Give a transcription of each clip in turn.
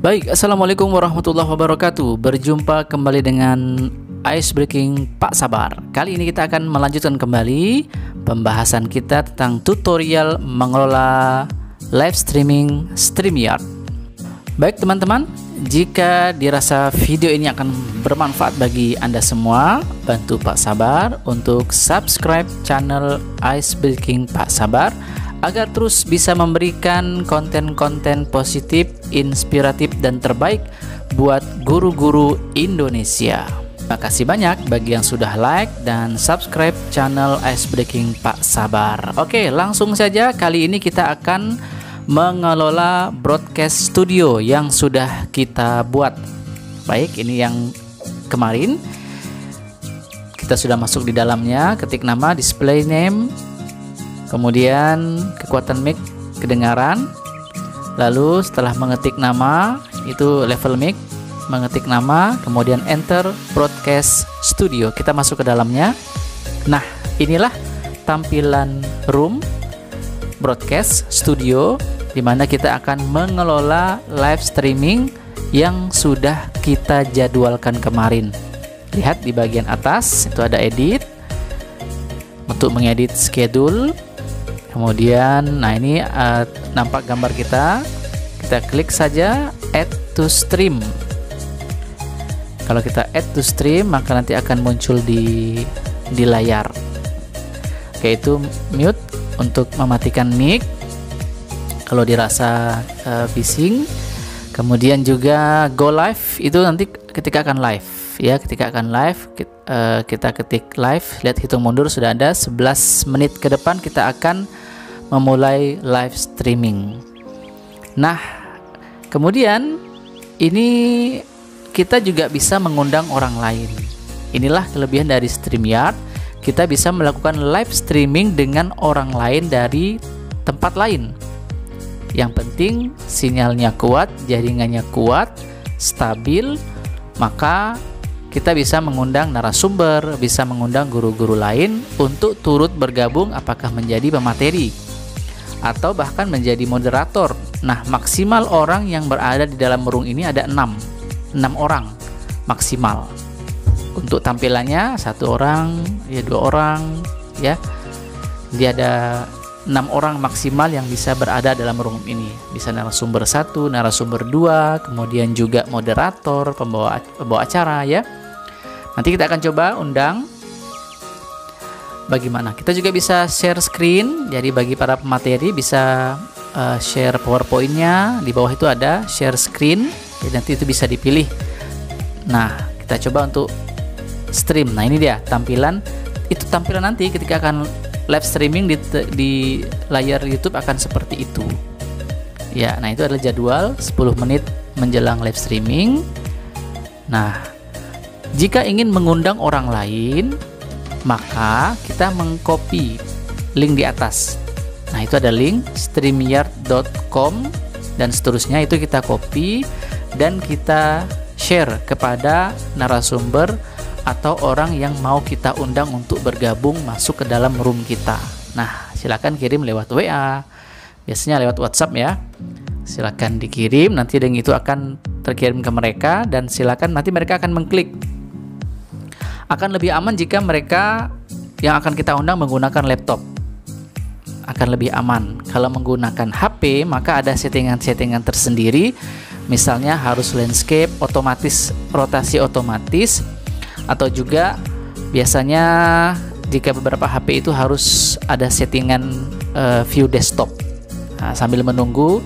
Baik, Assalamualaikum warahmatullahi wabarakatuh. Berjumpa kembali dengan Ice Breaking Pak Sabar. Kali ini kita akan melanjutkan kembali pembahasan kita tentang tutorial mengelola live streaming StreamYard. Baik teman-teman, jika dirasa video ini akan bermanfaat bagi Anda semua, bantu Pak Sabar untuk subscribe channel Ice Breaking Pak Sabar agar terus bisa memberikan konten-konten positif, inspiratif, dan terbaik buat guru-guru Indonesia. Terima kasih banyak bagi yang sudah like dan subscribe channel Ice Breaking Pak Sabar. Oke, langsung saja kali ini kita akan mengelola broadcast studio yang sudah kita buat. Baik, ini yang kemarin kita sudah masuk di dalamnya, ketik nama, display name, kemudian kekuatan mic, kedengaran. Lalu setelah mengetik nama, itu level mic, mengetik nama, kemudian enter broadcast studio. Kita masuk ke dalamnya. Nah, inilah tampilan room broadcast studio di mana kita akan mengelola live streaming yang sudah kita jadwalkan kemarin. Lihat di bagian atas itu ada edit. Untuk mengedit schedule, kemudian nah ini nampak gambar kita klik saja add to stream. Kalau kita add to stream, maka nanti akan muncul di layar. Oke, itu mute untuk mematikan mic kalau dirasa bising. Kemudian juga go live, itu nanti ketika akan live ya, ketika akan live kita ketik live, lihat hitung mundur sudah ada 11 menit ke depan kita akan memulai live streaming. Nah, kemudian ini kita juga bisa mengundang orang lain. Inilah kelebihan dari StreamYard, kita bisa melakukan live streaming dengan orang lain dari tempat lain. Yang penting sinyalnya kuat, jaringannya kuat, stabil, maka kita bisa mengundang narasumber, bisa mengundang guru-guru lain untuk turut bergabung, apakah menjadi pemateri atau bahkan menjadi moderator. Nah, maksimal orang yang berada di dalam room ini ada 6 orang maksimal. Untuk tampilannya 1 orang, ya 2 orang, ya. Dia ada 6 orang maksimal yang bisa berada dalam room ini. Bisa narasumber 1, narasumber 2, kemudian juga moderator, pembawa acara ya. Nanti kita akan coba undang. Bagaimana? Kita juga bisa share screen. Jadi bagi para pemateri bisa share PowerPoint-nya. Di bawah itu ada share screen. Jadi nanti itu bisa dipilih. Nah, kita coba untuk stream. Nah, ini dia tampilan. Itu tampilan nanti ketika akan live streaming di layar YouTube akan seperti itu. Ya, nah itu adalah jadwal 10 menit menjelang live streaming. Nah, jika ingin mengundang orang lain, maka kita mengcopy link di atas. Nah, itu ada link streamyard.com dan seterusnya, itu kita copy dan kita share kepada narasumber atau orang yang mau kita undang untuk bergabung masuk ke dalam room kita. Nah, silakan kirim lewat WA, biasanya lewat WhatsApp ya. Silakan dikirim, nanti link itu akan terkirim ke mereka dan silakan nanti mereka akan mengklik. Akan lebih aman jika mereka yang akan kita undang menggunakan laptop. Akan lebih aman. Kalau menggunakan HP, maka ada settingan-settingan tersendiri. Misalnya harus landscape otomatis, rotasi otomatis, atau juga biasanya jika beberapa HP itu harus ada settingan view desktop. Nah, sambil menunggu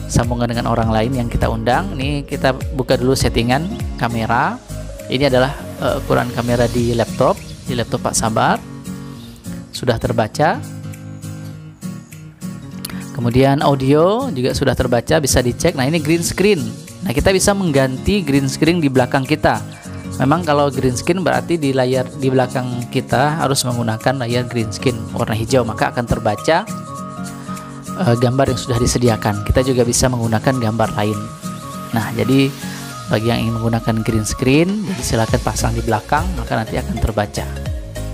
sambungan dengan orang lain yang kita undang, ini kita buka dulu settingan kamera. Ini adalah ukuran kamera di laptop Pak Sabar. Sudah terbaca. Kemudian audio juga sudah terbaca, bisa dicek. Nah, ini green screen. Nah, kita bisa mengganti green screen di belakang kita. Memang kalau green screen berarti di layar di belakang kita harus menggunakan layar green screen warna hijau, maka akan terbaca gambar yang sudah disediakan. Kita juga bisa menggunakan gambar lain. Nah, jadi bagi yang ingin menggunakan green screen, jadi silakan pasang di belakang, maka nanti akan terbaca.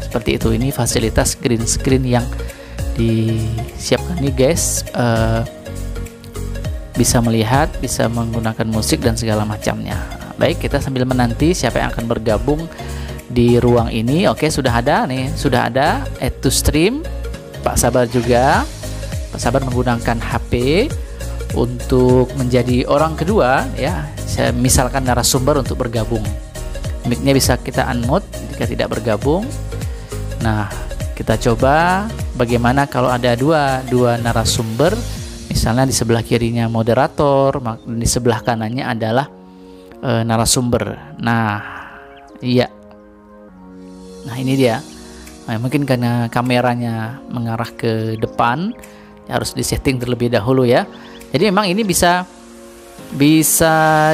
Seperti itu, ini fasilitas green screen yang disiapkan nih guys. bisa melihat, bisa menggunakan musik dan segala macamnya. Baik, kita sambil menanti siapa yang akan bergabung di ruang ini. Oke, sudah ada nih, sudah ada add to stream. Pak Sabar juga. Pak Sabar menggunakan HP untuk menjadi orang kedua ya. Saya misalkan narasumber untuk bergabung. Mic-nya bisa kita unmute jika tidak bergabung. Nah, kita coba bagaimana kalau ada dua narasumber. Misalnya di sebelah kirinya moderator, di sebelah kanannya adalah narasumber. Nah, iya. Nah, ini dia. Nah, mungkin karena kameranya mengarah ke depan, harus disetting terlebih dahulu ya. Jadi memang ini bisa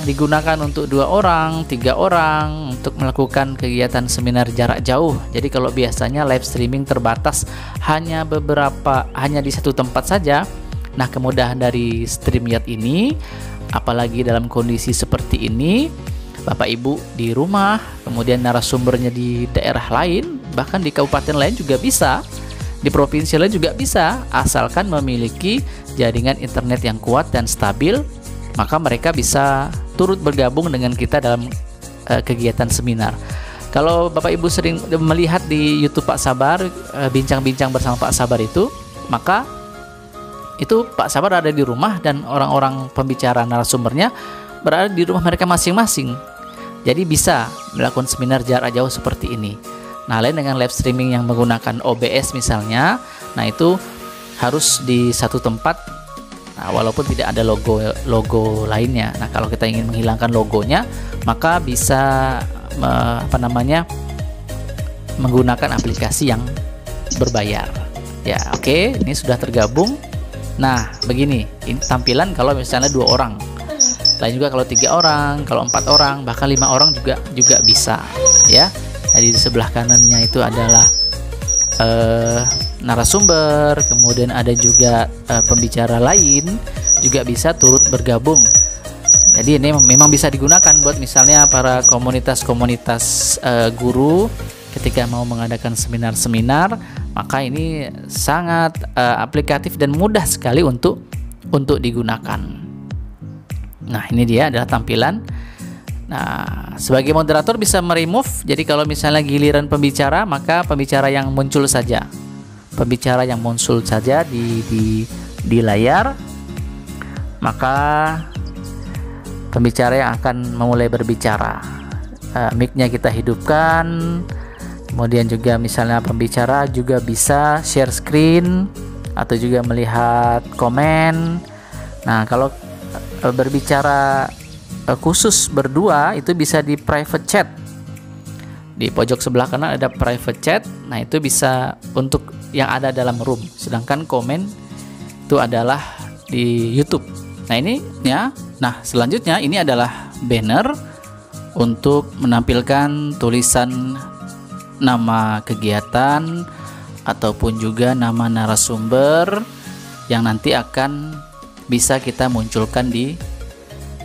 digunakan untuk 2 orang, 3 orang untuk melakukan kegiatan seminar jarak jauh. Jadi kalau biasanya live streaming terbatas hanya di satu tempat saja. Nah, kemudahan dari StreamYard ini, apalagi dalam kondisi seperti ini, Bapak Ibu di rumah, kemudian narasumbernya di daerah lain, bahkan di kabupaten lain juga bisa, di provinsi lain juga bisa, asalkan memiliki jaringan internet yang kuat dan stabil, maka mereka bisa turut bergabung dengan kita dalam kegiatan seminar. Kalau Bapak Ibu sering melihat di YouTube Pak Sabar, bincang-bincang bersama Pak Sabar itu, maka itu Pak Sabar ada di rumah dan orang-orang pembicara narasumbernya berada di rumah mereka masing-masing. Jadi bisa melakukan seminar jarak jauh seperti ini. Nah, lain dengan live streaming yang menggunakan OBS misalnya, nah itu harus di satu tempat. Nah, walaupun tidak ada logo lainnya. Nah, kalau kita ingin menghilangkan logonya, maka bisa menggunakan aplikasi yang berbayar. Ya, oke, ini sudah tergabung. Nah, begini, ini tampilan kalau misalnya 2 orang. Lain juga kalau 3 orang, kalau 4 orang, bahkan 5 orang juga bisa, ya. Jadi di sebelah kanannya itu adalah narasumber, kemudian ada juga pembicara lain juga bisa turut bergabung. Jadi ini memang bisa digunakan buat misalnya para komunitas-komunitas guru ketika mau mengadakan seminar-seminar, maka ini sangat aplikatif dan mudah sekali untuk digunakan. Nah, ini dia adalah tampilan. Nah, sebagai moderator bisa meremove. Jadi kalau misalnya giliran pembicara, maka pembicara yang muncul saja. Pembicara yang muncul saja di layar. Maka pembicara yang akan memulai berbicara. Mic-nya kita hidupkan. Kemudian juga misalnya pembicara juga bisa share screen atau juga melihat komen. Nah, kalau berbicara khusus berdua itu bisa di private chat. Di pojok sebelah kanan ada private chat. Nah, itu bisa untuk yang ada dalam room. Sedangkan komen itu adalah di YouTube. Nah, ini ya. Nah, selanjutnya ini adalah banner untuk menampilkan tulisan nama kegiatan ataupun juga nama narasumber yang nanti akan bisa kita munculkan di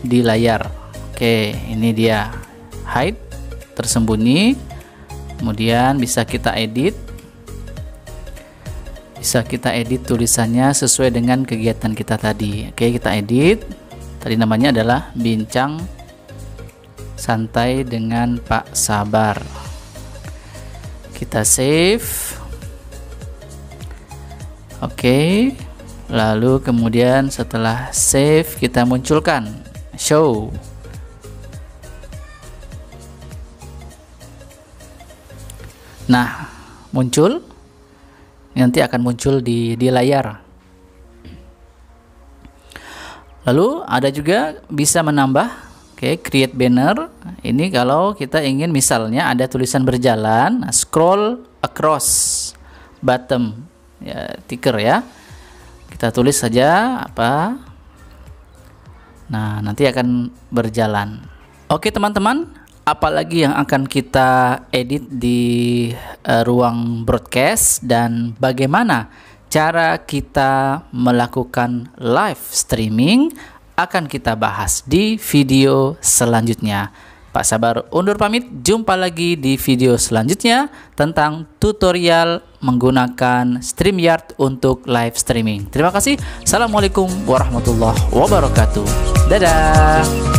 layar. Oke, ini dia hide, tersembunyi. Kemudian bisa kita edit. Bisa kita edit tulisannya sesuai dengan kegiatan kita tadi. Oke, kita edit. Tadi namanya adalah Bincang Santai dengan Pak Sabar. Kita save. Oke. Lalu kemudian setelah save kita munculkan show. Nah, muncul. Nanti akan muncul di layar. Lalu ada juga bisa menambah. Oke, create banner. Ini kalau kita ingin misalnya ada tulisan berjalan, scroll across bottom ya, ticker ya. Kita tulis saja apa. Nah, nanti akan berjalan. Oke, teman-teman, apalagi yang akan kita edit di ruang broadcast dan bagaimana cara kita melakukan live streaming akan kita bahas di video selanjutnya. Pak Sabar undur pamit. Jumpa lagi di video selanjutnya tentang tutorial menggunakan StreamYard untuk live streaming. Terima kasih. Assalamualaikum warahmatullahi wabarakatuh. Dadah.